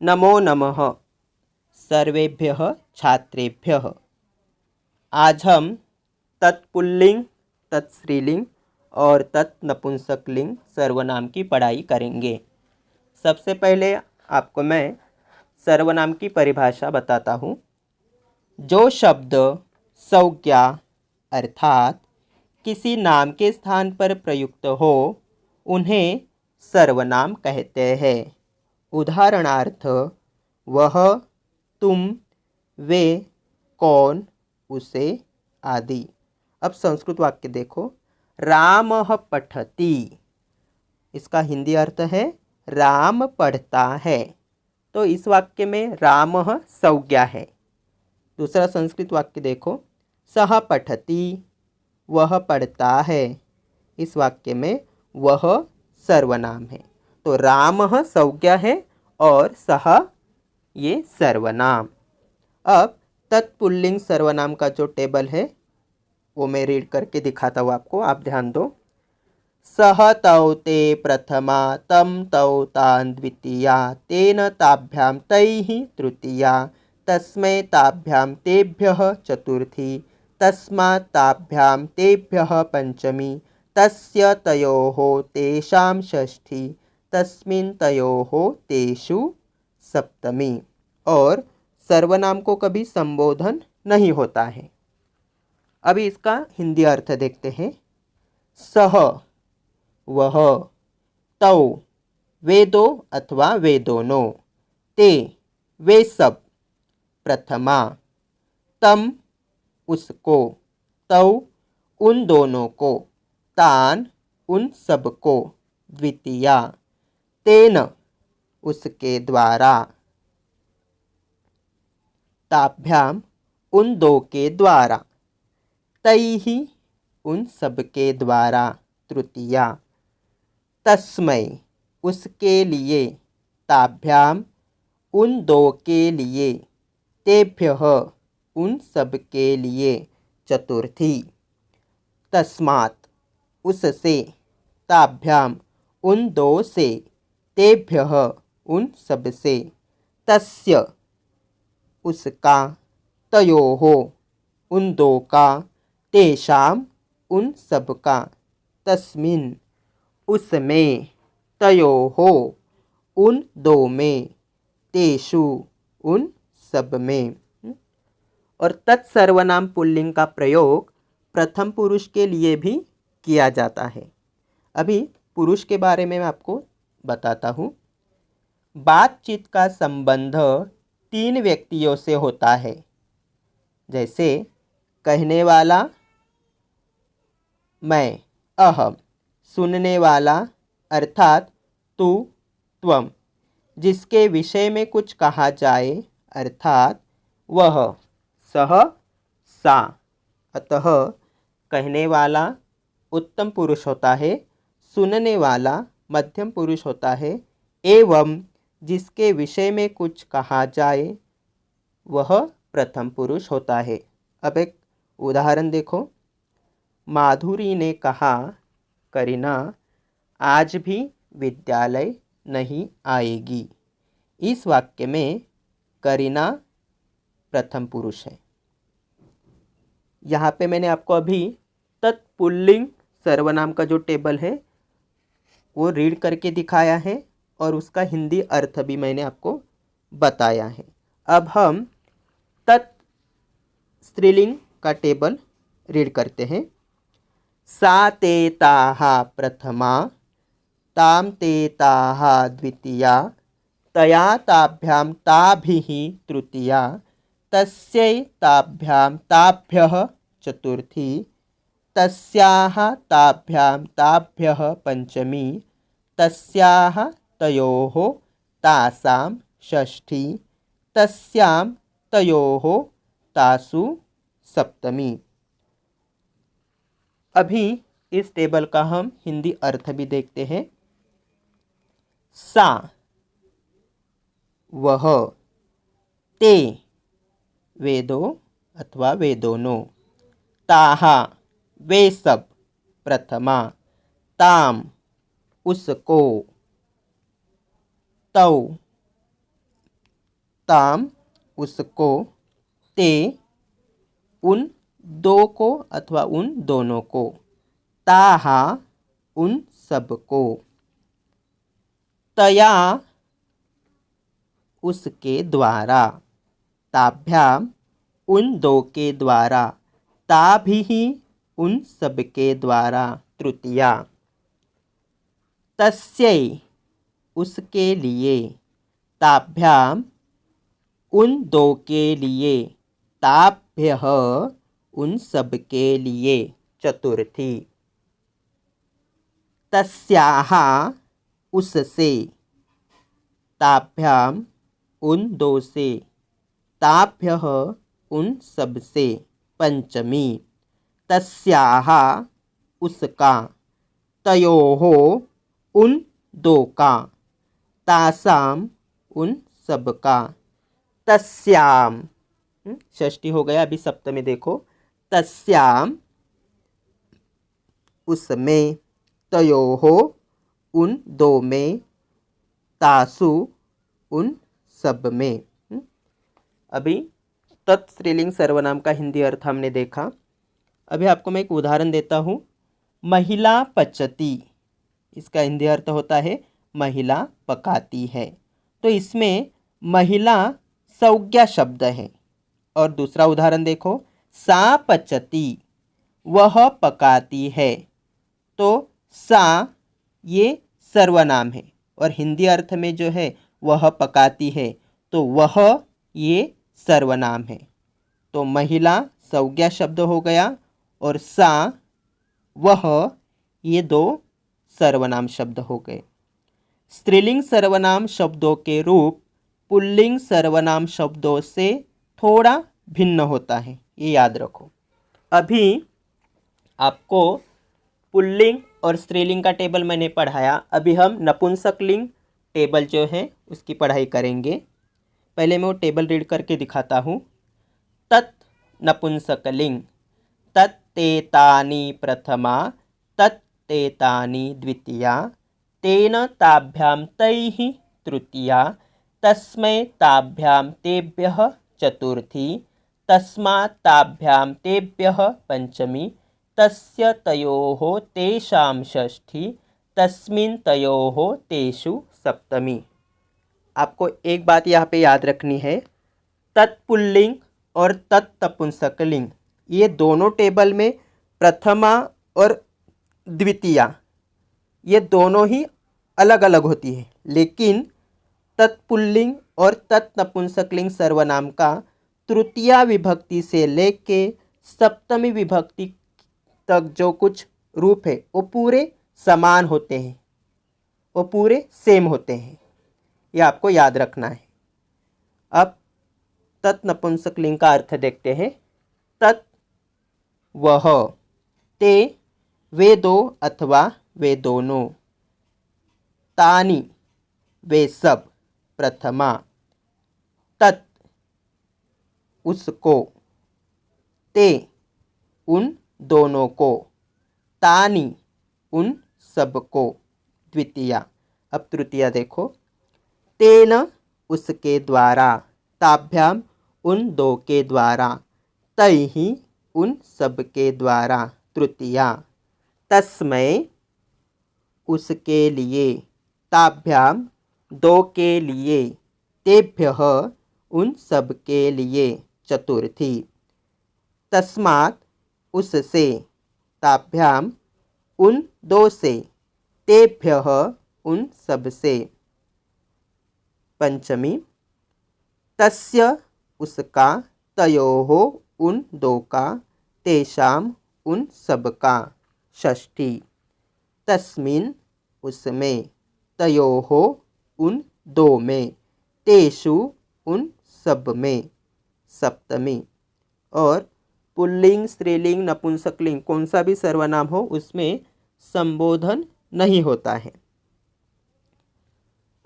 नमो नमः सर्वेभ्यः छात्रेभ्यः। आज हम तत्पुल्लिंग, तत्स्त्रीलिंग और तत्नपुंसकलिंग सर्वनाम की पढ़ाई करेंगे। सबसे पहले आपको मैं सर्वनाम की परिभाषा बताता हूँ। जो शब्द संज्ञा अर्थात किसी नाम के स्थान पर प्रयुक्त हो उन्हें सर्वनाम कहते हैं। उदाहरणार्थ वह, तुम, वे, कौन, उसे आदि। अब संस्कृत वाक्य देखो। रामः पठति, इसका हिंदी अर्थ है राम पढ़ता है। तो इस वाक्य में रामः संज्ञा है। दूसरा संस्कृत वाक्य देखो। सः पठति, वह पढ़ता है। इस वाक्य में वह सर्वनाम है। तो रामः संज्ञा है और सः ये सर्वनाम। अब तत्पुल्लिंग सर्वनाम का जो टेबल है वो मैं रीड करके दिखाता हूँ आपको, आप ध्यान दो। सह तौ ते प्रथमा, तम तौ तान् द्वितीया, तेन ताभ्यां तैः तृतीया, तस्मै ताभ्यां तेभ्यः चतुर्थी, तस्मात् ताभ्यां तेभ्यः पंचमी, तस्य तयोः तेषां षष्ठी, तस्मिन् तयोः तेषु सप्तमी। और सर्वनाम को कभी संबोधन नहीं होता है। अभी इसका हिंदी अर्थ देखते हैं। सह वह, तौ वे दो अथवा वे दोनों, ते वे सब, प्रथमा तम उसको, तौ उन दोनों को, तान उन सब को, द्वितीया तेन उसके द्वारा, ताभ्याम उन दो के द्वारा, तैहि उन सब के द्वारा, तृतीया तस्मै उसके लिए, ताभ्याम उन दो के लिए, तेभ्यः उन सब के लिए, चतुर्थी तस्मात् उससे, ताभ्याम उन दो से, तेभ्यः उन सब से, तस्य उसका, तयोः उन दो का, तेषां उन सब का, तस्मिन् उसमें, तयोः उन दो में, तेषु उन सब में। और तत्सर्वनाम पुल्लिंग का प्रयोग प्रथम पुरुष के लिए भी किया जाता है। अभी पुरुष के बारे में मैं आपको बताता हूँ। बातचीत का संबंध तीन व्यक्तियों से होता है। जैसे कहने वाला मैं, अहम, सुनने वाला अर्थात तू, त्वम, जिसके विषय में कुछ कहा जाए अर्थात वह, सह, सा। अतः कहने वाला उत्तम पुरुष होता है, सुनने वाला मध्यम पुरुष होता है, एवं जिसके विषय में कुछ कहा जाए वह प्रथम पुरुष होता है। अब एक उदाहरण देखो। माधुरी ने कहा, करीना आज भी विद्यालय नहीं आएगी। इस वाक्य में करीना प्रथम पुरुष है। यहाँ पे मैंने आपको अभी तत्पुल्लिंग सर्वनाम का जो टेबल है वो रीड करके दिखाया है और उसका हिंदी अर्थ भी मैंने आपको बताया है। अब हम तत्स्त्रीलिंग का टेबल रीड करते हैं। सा ते ताः प्रथमा, ताम ते ताः द्वितीया, तया ताभ्यां ताभिः तृतीया, तस्यै ताभ्यां ताभ्यः चतुर्थी, तस्याः ताभ्यां ताभ्यः पंचमी, तस्याः तयोः तासां षष्ठी, तस्यां तयोः तासु सप्तमी। अभी इस टेबल का हम हिंदी अर्थ भी देखते हैं। सा वह, ते वे दो अथवा वे दोनों, ताहा वे सब, प्रथमा, ताम उसको, तौ ताम उसको, ते उन दो को अथवा उन दोनों को, ताहा उन सबको, तया उसके द्वारा, ताभ्याम उन दो के द्वारा, ताभिः उन सब के द्वारा, तृतीया। तस्यै उसके लिए, ताभ्याम उन दो के लिए, ताभ्यः उन सब के लिए, चतुर्थी। तस्याः उससे, ताभ्याम उन दो से, ताभ्यः उन सब से, पंचमी। तस्याः उसका, तयोः उन दो का, तासाम उन सब का, तस्याम। षष्ठी हो गया। अभी सप्तमी देखो, तस्याम उसमें, तयोः उन दो में, तासु उन सब में। अभी तत्स्त्रीलिंग सर्वनाम का हिंदी अर्थ हमने देखा। अभी आपको मैं एक उदाहरण देता हूँ। महिला पचती, इसका हिंदी अर्थ होता है महिला पकाती है। तो इसमें महिला संज्ञा शब्द है। और दूसरा उदाहरण देखो, सा पचती, वह पकाती है। तो सा ये सर्वनाम है और हिंदी अर्थ में जो है वह पकाती है, तो वह ये सर्वनाम है। तो महिला संज्ञा शब्द हो गया और सा वह ये दो सर्वनाम शब्द हो गए। स्त्रीलिंग सर्वनाम शब्दों के रूप पुल्लिंग सर्वनाम शब्दों से थोड़ा भिन्न होता है, ये याद रखो। अभी आपको पुल्लिंग और स्त्रीलिंग का टेबल मैंने पढ़ाया। अभी हम नपुंसकलिंग टेबल जो है उसकी पढ़ाई करेंगे। पहले मैं वो टेबल रीड करके दिखाता हूँ। तत् नपुंसकलिंग, तत्तेतानि प्रथमा, तत्तेतानि द्वितीया, तेन ताभ्यां तैः तृतीया, तस्मै ताभ्यां तेभ्यः चतुर्थी, तस्मात् ताभ्यां तेभ्यः पंचमी, तस्य तयोः तेषां षष्ठी, तस्मिन् तयोः तेषु सप्तमी। आपको एक बात यहाँ पे याद रखनी है, तत्पुल्लिंग और तत्नपुंसकलिंग ये दोनों टेबल में प्रथमा और द्वितीया ये दोनों ही अलग अलग होती है, लेकिन तत्पुल्लिंग और तत्नपुंसकलिंग सर्वनाम का तृतीया विभक्ति से लेके सप्तमी विभक्ति तक जो कुछ रूप है वो पूरे समान होते हैं, वो पूरे सेम होते हैं। ये आपको याद रखना है। अब तत्नपुंसकलिंग का अर्थ देखते हैं। तत् वह, ते वे दो अथवा वे दोनों, तानि वे सब, प्रथमा, तत् उसको, ते उन दोनों को, तानि उन सब को, द्वितीया। अब तृतीया देखो, तेन उसके द्वारा, ताभ्याम उन दो के द्वारा, तैः उन सब के द्वारा, तृतीया। तस्मै उसके लिए, ताभ्याम दो के लिए, तेभ्यः उन सब के लिए, चतुर्थी। तस्मात् उससे, ताभ्याम उन दो से, तेभ्यः उन सब से, पंचमी। तस्य उसका, तयोः उन दो का, तेषाम उन सब का, षष्ठी। तस्मिन् उसमें, तयोः उन दो में, तेषु उन सब में, सप्तमी। और पुल्लिंग, स्त्रीलिंग, नपुंसकलिंग कौन सा भी सर्वनाम हो उसमें संबोधन नहीं होता है।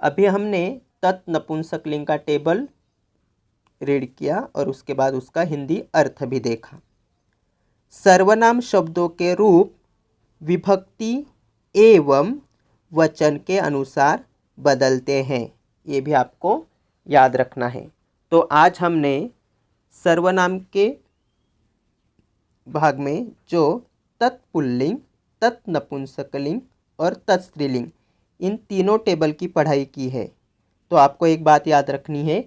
अभी हमने तत् नपुंसकलिंग का टेबल रीड किया और उसके बाद उसका हिंदी अर्थ भी देखा। सर्वनाम शब्दों के रूप विभक्ति एवं वचन के अनुसार बदलते हैं, ये भी आपको याद रखना है। तो आज हमने सर्वनाम के भाग में जो तत्पुल्लिंग, तत्नपुंसकलिंग और तत्स्त्रीलिंग इन तीनों टेबल की पढ़ाई की है। तो आपको एक बात याद रखनी है,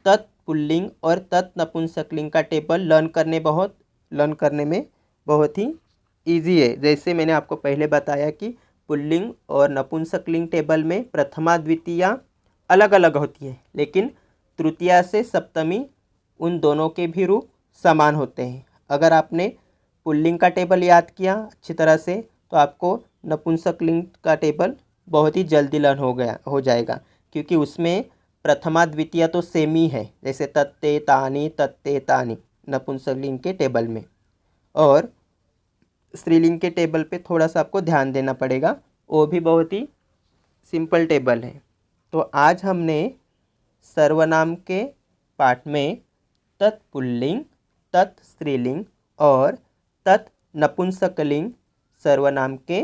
तत्पुल्लिंग और तत्नपुंसकलिंग का टेबल लर्न करने में बहुत ही इजी है। जैसे मैंने आपको पहले बताया कि पुल्लिंग और नपुंसकलिंग टेबल में प्रथमा द्वितीया अलग अलग होती है, लेकिन तृतीया से सप्तमी उन दोनों के भी रूप समान होते हैं। अगर आपने पुल्लिंग का टेबल याद किया अच्छी तरह से तो आपको नपुंसकलिंग का टेबल बहुत ही जल्दी लर्न हो जाएगा, क्योंकि उसमें प्रथमा द्वितीया तो सेम ही है, जैसे तत्ते तानी नपुंसकलिंग के टेबल में। और स्त्रीलिंग के टेबल पे थोड़ा सा आपको ध्यान देना पड़ेगा, वो भी बहुत ही सिंपल टेबल है। तो आज हमने सर्वनाम के पाठ में तत्पुल्लिंग, तत्स्त्रीलिंग और तत्नपुंसकलिंग सर्वनाम के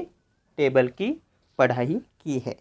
टेबल की पढ़ाई की है।